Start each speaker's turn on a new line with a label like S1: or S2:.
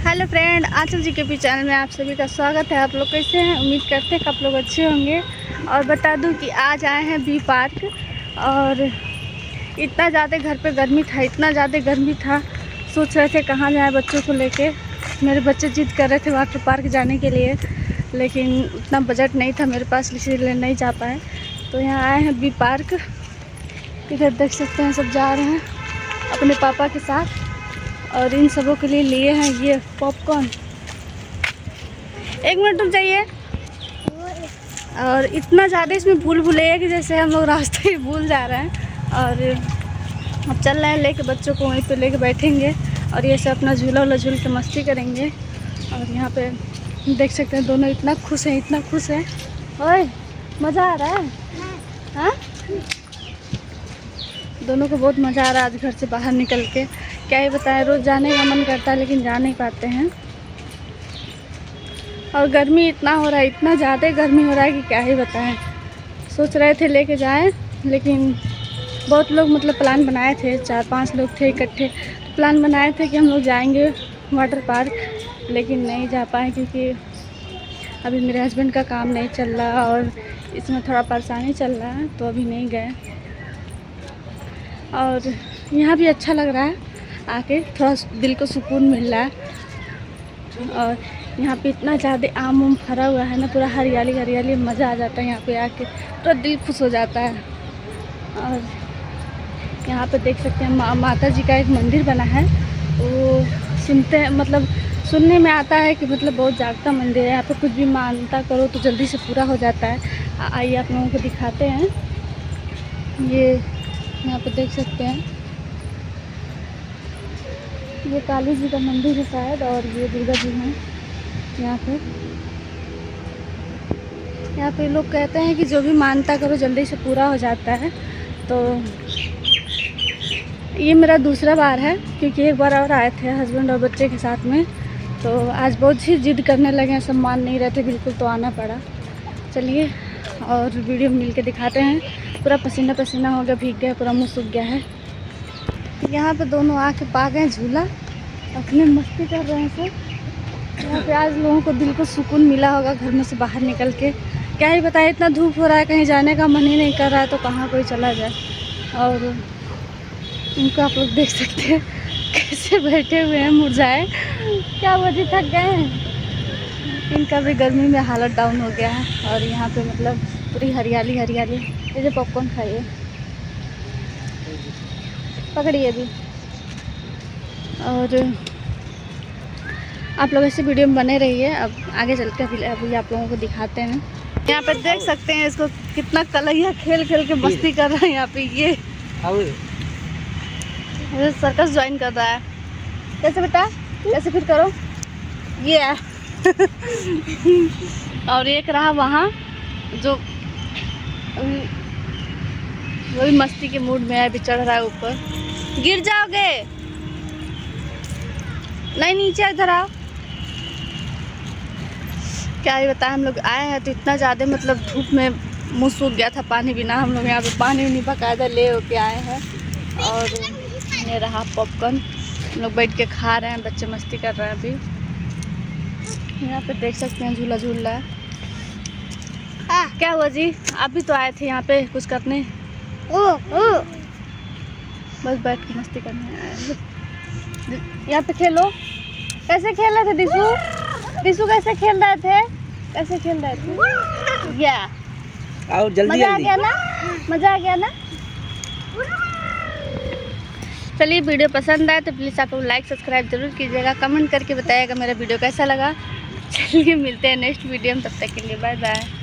S1: Hello friend, आंचल जी के P channel में आप सभी का स्वागत है। आप लोग कैसे हैं? उम्मीद करते हैं कि आप लोग अच्छे होंगे। और बता दूं कि आज आए हैं बी पार्क। और इतना ज़्यादा घर पे गर्मी था, इतना ज़्यादा गर्मी था, सोच रहे थे कहाँ जाए बच्चों को लेके। मेरे बच्चे जिद कर रहे थे वाटर पार्क जाने के लिए, लेकिन उतना बजट नहीं था मेरे पास, इसीलिए नहीं जा पाए। तो यहाँ आए हैं बी पार्क। इधर देख सकते हैं सब जा रहे हैं अपने पापा के साथ। और इन सबों के लिए लिए हैं ये पॉपकॉर्न। एक मिनट रुक जाइए। और इतना ज़्यादा इसमें भूल भुलैया कि जैसे हम लोग रास्ते ही भूल जा रहे हैं। और अब चल रहे हैं लेके बच्चों को, वहीं पे लेके बैठेंगे और ये सब अपना झूला वूला झूल के मस्ती करेंगे। और यहाँ पे देख सकते हैं दोनों इतना खुश हैं, इतना खुश हैं। ओए मज़ा आ रहा है? हाँ, दोनों को बहुत मज़ा आ रहा है आज घर से बाहर निकल के। क्या ही बताएं, रोज़ जाने का मन करता है लेकिन जा नहीं पाते हैं। और गर्मी इतना हो रहा है, इतना ज़्यादा गर्मी हो रहा है कि क्या ही बताएं। सोच रहे थे लेके जाएं, लेकिन बहुत लोग मतलब प्लान बनाए थे, 4-5 लोग थे इकट्ठे। प्लान बनाए थे कि हम लोग जाएंगे वाटर पार्क, लेकिन नहीं जा पाए क्योंकि अभी मेरे हस्बैंड का काम नहीं चल रहा और इसमें थोड़ा परेशानी चल रहा है, तो अभी नहीं गए। और यहाँ भी अच्छा लग रहा है आके, थोड़ा दिल को सुकून मिल रहा है। और यहाँ पे इतना ज़्यादा आम उम फरा हुआ है ना, पूरा हरियाली हरियाली, मज़ा आ जाता है यहाँ पे आके, पूरा दिल खुश हो जाता है। और यहाँ पे देख सकते हैं माता जी का एक मंदिर बना है। वो सुनते हैं, मतलब सुनने में आता है कि मतलब बहुत जागता मंदिर है। यहाँ पे कुछ भी मानता करो तो जल्दी से पूरा हो जाता है। आइए आप लोगों को दिखाते हैं। ये यहाँ पे देख सकते हैं, ये काली जी का मंदिर है शायद, और ये दुर्गा जी हैं यहाँ पे लोग कहते हैं कि जो भी मानता करो जल्दी से पूरा हो जाता है। तो ये मेरा दूसरा बार है, क्योंकि एक बार और आए थे हस्बैंड और बच्चे के साथ में। तो आज बहुत ही जिद करने लगे हैं, सब मान नहीं रहे थे बिल्कुल, तो आना पड़ा। चलिए और वीडियो मिल के दिखाते हैं। पूरा पसीना पसीना हो गया, भीग गया, पूरा मुँह सूख गया है। यहाँ पे दोनों आके पा गए झूला, अपने मस्ती कर रहे हैं सब। यहाँ पे आज लोगों को दिल को सुकून मिला होगा घर में से बाहर निकल के। क्या ही बताए, इतना धूप हो रहा है, कहीं जाने का मन ही नहीं कर रहा है, तो कहाँ कोई चला जाए। और इनको आप लोग देख सकते हैं कैसे बैठे हुए हैं मुरझाए, क्या वजह थक गए हैं। इनका भी गर्मी में हालत डाउन हो गया है। और यहाँ पे मतलब पूरी हरियाली हरियाली। ये जो पॉपकॉर्न खाइए, पकड़िए भी। और आप लोग ऐसे वीडियो में बने रहिए। अब आगे चल के अभी आप लोगों को दिखाते हैं। यहाँ पे देख सकते हैं इसको कितना कलैया खेल खेल के मस्ती कर रहा है। यहाँ पे ये सर्कस ज्वाइन कर रहा है। कैसे बेटा, कैसे फिर करो ये है। और एक रहा वहाँ जो वही मस्ती के मूड में है, अभी चढ़ रहा है ऊपर। गिर जाओगे, नहीं नीचे इधर आओ। क्या ही बताएं, हम लोग आए हैं तो इतना ज़्यादा मतलब धूप में मुँह सूख गया था पानी बिना। हम लोग यहाँ पे पानी नहीं बकायदा ले होके आए हैं। और ये रहा पॉपकॉर्न, हम लोग बैठ के खा रहे हैं, बच्चे मस्ती कर रहे हैं। अभी यहाँ पे देख सकते हैं झूला झूल रहा है। क्या हुआ जी, आप भी तो आए थे यहाँ पे कुछ करने? बस बैठ के मस्ती करने आए। यहाँ पे खेलो। कैसे खेल रहे थे दिशु? दिशु कैसे खेल रहे थे? कैसे खेल रहे थे? या
S2: आओ जल्दी
S1: मजा आ गया ना? मजा आ गया ना? चलिए, वीडियो पसंद आए तो प्लीज़ आप लोग लाइक सब्सक्राइब जरूर कीजिएगा, कमेंट करके बताइएगा मेरा वीडियो कैसा लगा। चलिए मिलते हैं नेक्स्ट वीडियो में, तब तक के लिए बाय बाय।